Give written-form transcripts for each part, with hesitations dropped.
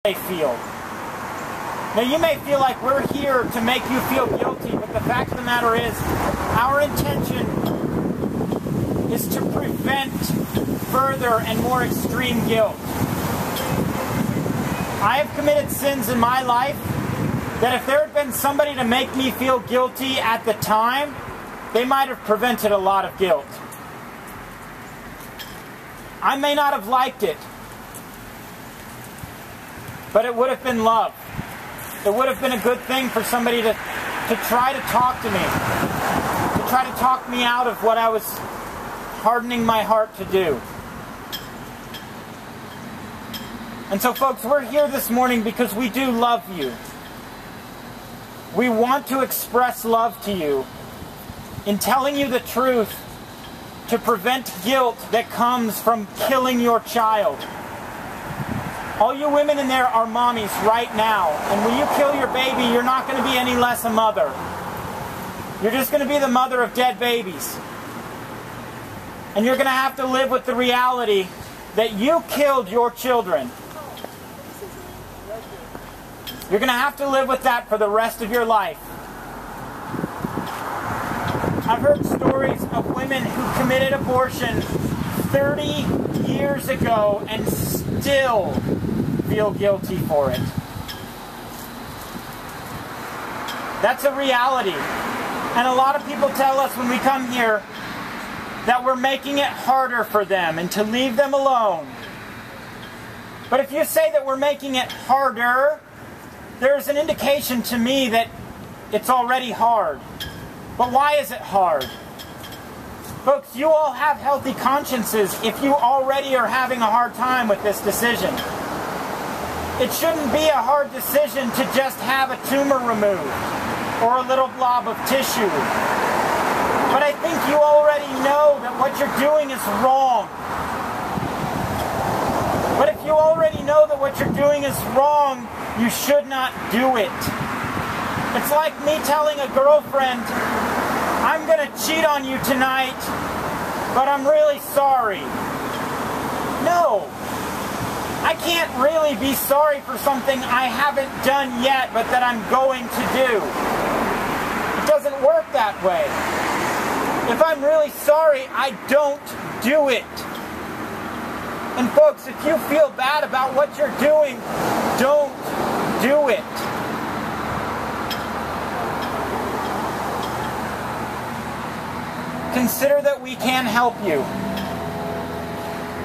they feel. Now you may feel like we're here to make you feel guilty, but the fact of the matter is, our intention is to prevent further and more extreme guilt. I have committed sins in my life that if there had been somebody to make me feel guilty at the time, they might have prevented a lot of guilt. I may not have liked it, but it would have been love. It would have been a good thing for somebody to try to talk to me, to try to talk me out of what I was hardening my heart to do. And so folks, we're here this morning because we do love you. We want to express love to you in telling you the truth to prevent guilt that comes from killing your child. All you women in there are mommies right now. And when you kill your baby, you're not going to be any less a mother. You're just going to be the mother of dead babies. And you're going to have to live with the reality that you killed your children. You're going to have to live with that for the rest of your life. I've heard stories of women who committed abortion 30 years ago and still feel guilty for it. That's a reality. And a lot of people tell us when we come here that we're making it harder for them and to leave them alone. But if you say that we're making it harder, there's an indication to me that it's already hard. But why is it hard? Folks, you all have healthy consciences if you already are having a hard time with this decision. It shouldn't be a hard decision to just have a tumor removed or a little blob of tissue. But I think you already know that what you're doing is wrong. But if you already know that what you're doing is wrong, you should not do it. It's like me telling a girlfriend, I'm going to cheat on you tonight, but I'm really sorry. No. I can't really be sorry for something I haven't done yet, but that I'm going to do. It doesn't work that way. If I'm really sorry, I don't do it. And folks, if you feel bad about what you're doing, don't do it. Consider that we can help you.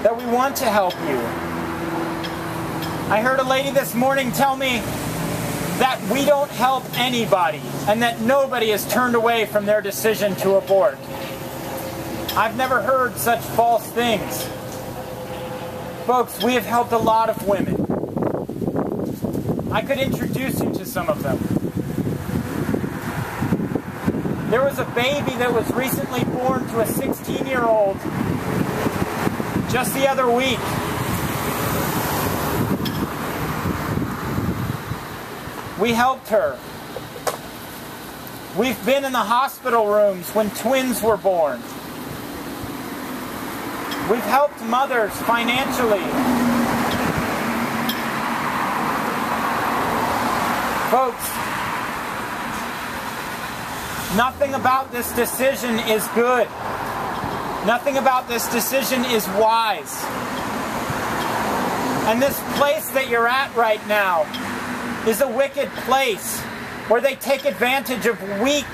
That we want to help you. I heard a lady this morning tell me that we don't help anybody and that nobody is turned away from their decision to abort. I've never heard such false things. Folks, we have helped a lot of women. I could introduce you to some of them. There was a baby that was recently born to a 16-year-old just the other week. We helped her. We've been in the hospital rooms when twins were born. We've helped mothers financially. Folks, nothing about this decision is good. Nothing about this decision is wise. And this place that you're at right now is a wicked place where they take advantage of weak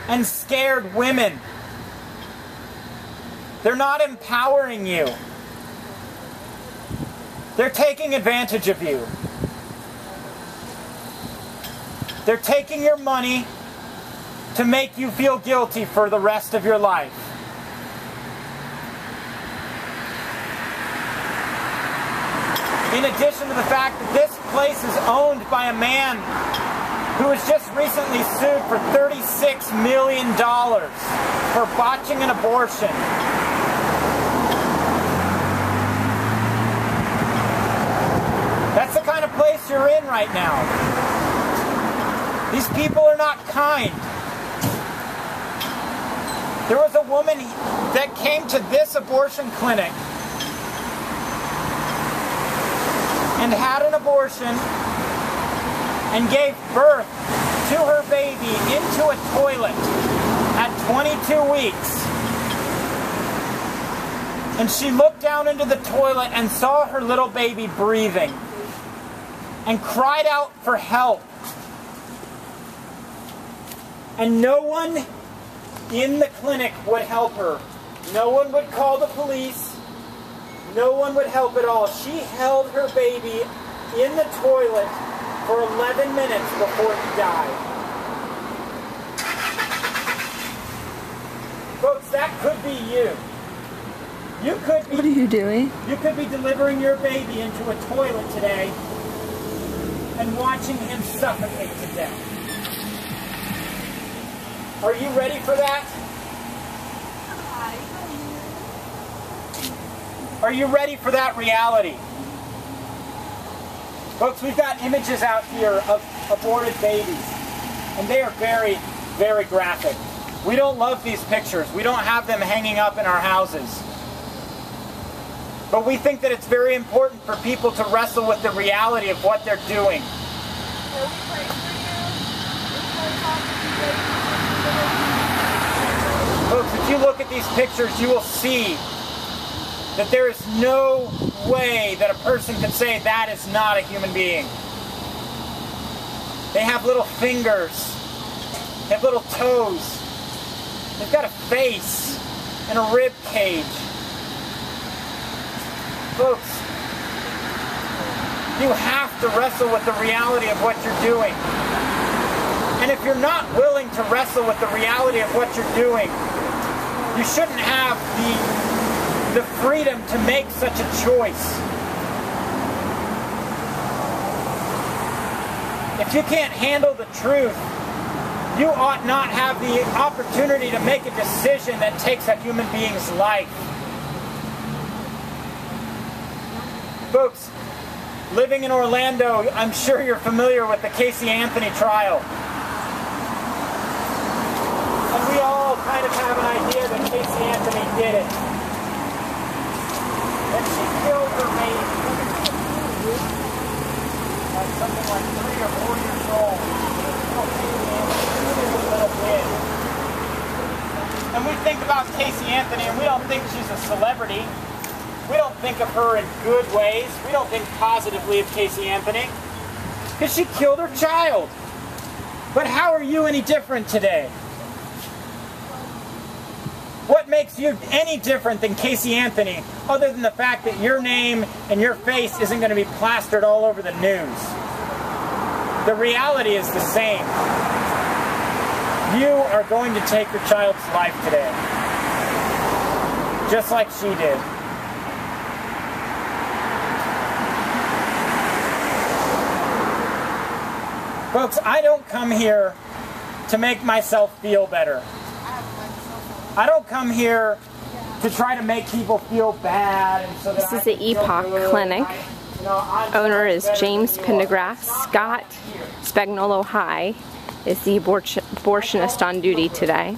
and scared women. They're not empowering you. They're taking advantage of you. They're taking your money to make you feel guilty for the rest of your life. In addition to the fact that this place is owned by a man who was just recently sued for $36 million for botching an abortion. That's the kind of place you're in right now. These people are not kind. There was a woman that came to this abortion clinic, and had an abortion and gave birth to her baby into a toilet at 22 weeks. And she looked down into the toilet and saw her little baby breathing and cried out for help. And no one in the clinic would help her. No one would call the police. No one would help at all. She held her baby in the toilet for 11 minutes before he died. Folks, that could be you. You could be. What are you doing? You could be delivering your baby into a toilet today and watching him suffocate to death. Are you ready for that? Are you ready for that reality? Folks, we've got images out here of aborted babies, and they are very, very graphic. We don't love these pictures. We don't have them hanging up in our houses. But we think that it's very important for people to wrestle with the reality of what they're doing. Folks, if you look at these pictures, you will see that there is no way that a person can say that is not a human being. They have little fingers, they have little toes, they've got a face and a rib cage. Folks, you have to wrestle with the reality of what you're doing. And if you're not willing to wrestle with the reality of what you're doing, you shouldn't have the freedom to make such a choice. If you can't handle the truth, you ought not have the opportunity to make a decision that takes a human being's life. Folks, living in Orlando, I'm sure you're familiar with the Casey Anthony trial. And we all kind of have an idea that Casey Anthony did it. That she killed her baby. At something like 3 or 4 years old. And we think about Casey Anthony and we don't think she's a celebrity. We don't think of her in good ways. We don't think positively of Casey Anthony. Because she killed her child. But how are you any different today? What makes you any different than Casey Anthony, other than the fact that your name and your face isn't going to be plastered all over the news? The reality is the same. You are going to take your child's life today. Just like she did. Folks, I don't come here to make myself feel better. I don't come here to try to make people feel bad. And so that this is the Epoch Clinic. Owner is James Pendergrass. Scott Spagnolo High is the abortionist on duty today.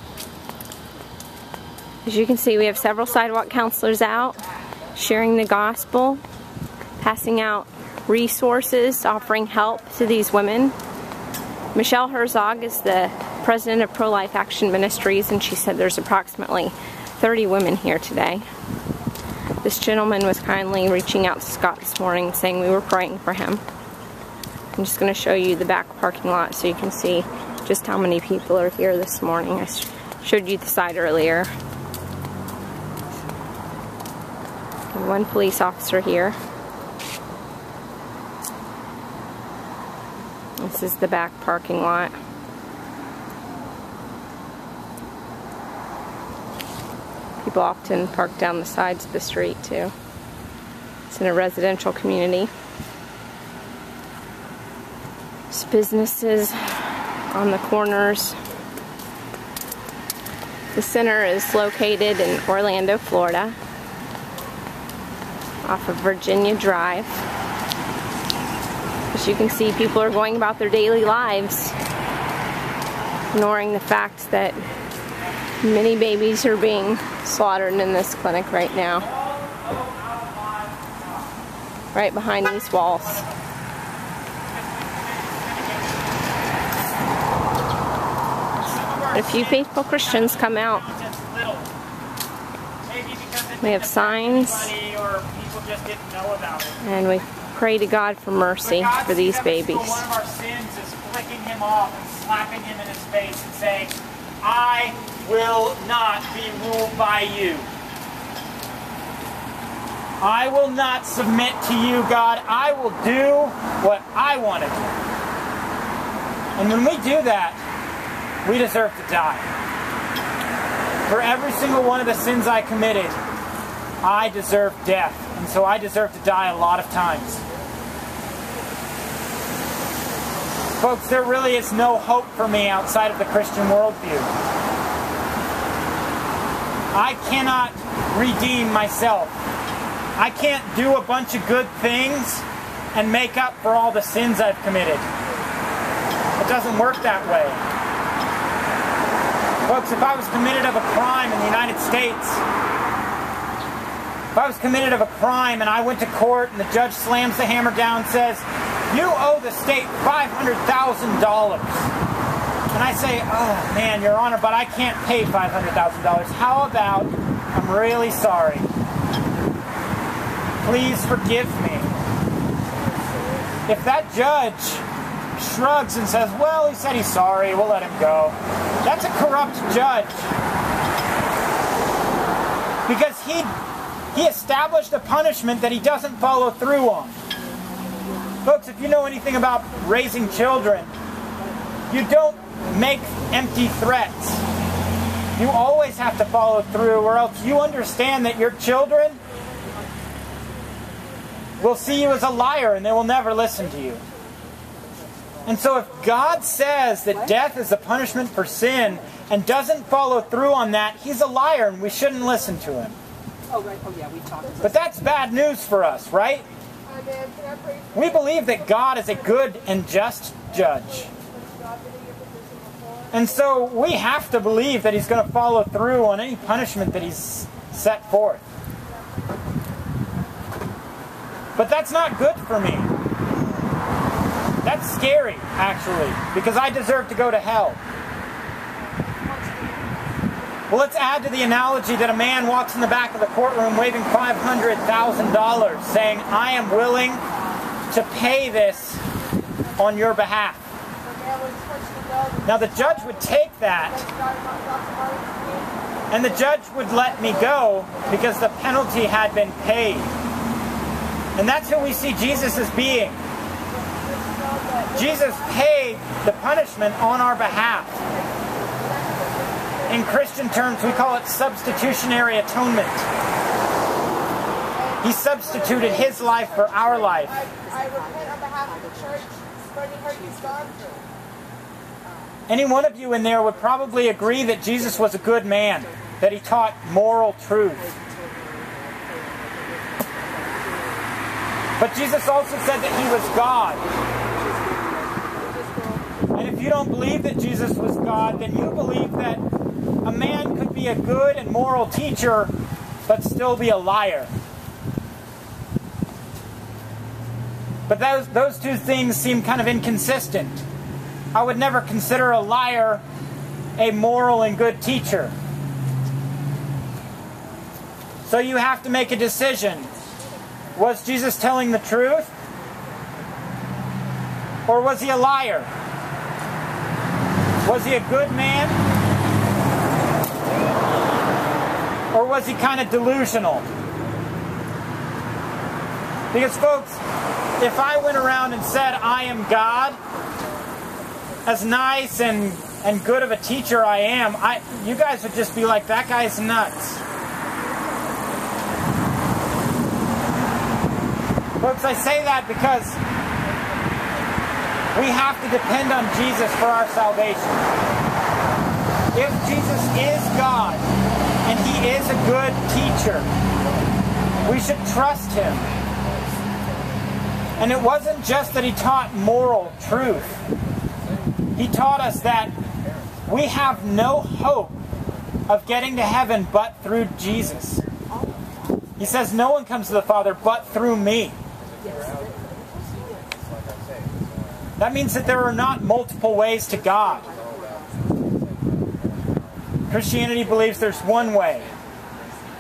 As you can see, we have several sidewalk counselors out sharing the gospel, passing out resources, offering help to these women. Michelle Herzog is the president of Pro-Life Action Ministries, and she said there's approximately 30 women here today. This gentleman was kindly reaching out to Scott this morning saying we were praying for him. I'm just going to show you the back parking lot so you can see just how many people are here this morning. I showed you the side earlier. And one police officer here. This is the back parking lot. People often park down the sides of the street too. It's in a residential community. There's businesses on the corners. The center is located in Orlando, Florida, off of Virginia Drive. As you can see, people are going about their daily lives, ignoring the fact that many babies are being slaughtered in this clinic right now. right behind these walls. A few faithful Christians come out. We have signs, and we pray to God for mercy for these babies. One of our sins is flicking him off and slapping him in his face and saying, I will not be ruled by you. I will not submit to you, God. I will do what I want to do. And when we do that, we deserve to die. For every single one of the sins I committed, I deserve death. And so I deserve to die a lot of times. Folks, there really is no hope for me outside of the Christian worldview. I cannot redeem myself. I can't do a bunch of good things and make up for all the sins I've committed. It doesn't work that way. Folks, if I was convicted of a crime in the United States, if I was convicted of a crime and I went to court and the judge slams the hammer down and says, you owe the state $500,000. And I say, oh man, Your Honor, but I can't pay $500,000. How about, I'm really sorry. Please forgive me. If that judge shrugs and says, well, he said he's sorry, we'll let him go. That's a corrupt judge. Because he established a punishment that he doesn't follow through on. Folks, if you know anything about raising children, you don't make empty threats. You always have to follow through, or else you understand that your children will see you as a liar and they will never listen to you. And so if God says that death is the punishment for sin and doesn't follow through on that, he's a liar and we shouldn't listen to him. Oh, right. Oh, yeah, we talked about But that's bad news for us, right? We believe that God is a good and just judge. And so we have to believe that he's going to follow through on any punishment that he's set forth. But that's not good for me. That's scary, actually, because I deserve to go to hell. Well, let's add to the analogy that a man walks in the back of the courtroom waving $500,000, saying, I am willing to pay this on your behalf. Now, the judge would take that, and the judge would let me go because the penalty had been paid. And that's who we see Jesus as being. Jesus paid the punishment on our behalf. In Christian terms, we call it substitutionary atonement. He substituted his life for our life. I repent on behalf of the church for any hurt he's gone through. Any one of you in there would probably agree that Jesus was a good man, that he taught moral truth. But Jesus also said that he was God. And if you don't believe that Jesus was God, then you believe that a man could be a good and moral teacher, but still be a liar. But those two things seem kind of inconsistent. I would never consider a liar a moral and good teacher. So you have to make a decision. Was Jesus telling the truth? Or was he a liar? Was he a good man? Or was he kind of delusional? Because folks, if I went around and said I am God, as nice and good of a teacher I am, you guys would just be like, that guy's nuts. Folks, I say that because we have to depend on Jesus for our salvation. If Jesus is God and he is a good teacher, we should trust him. And it wasn't just that he taught moral truth. He taught us that we have no hope of getting to heaven but through Jesus. He says no one comes to the Father but through me. That means that there are not multiple ways to God. Christianity believes there's one way,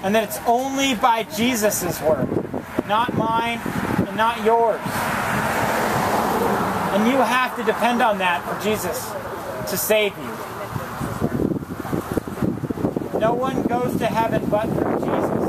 and that it's only by Jesus' work, not mine and not yours. And you have to depend on that for Jesus to save you. No one goes to heaven but through Jesus.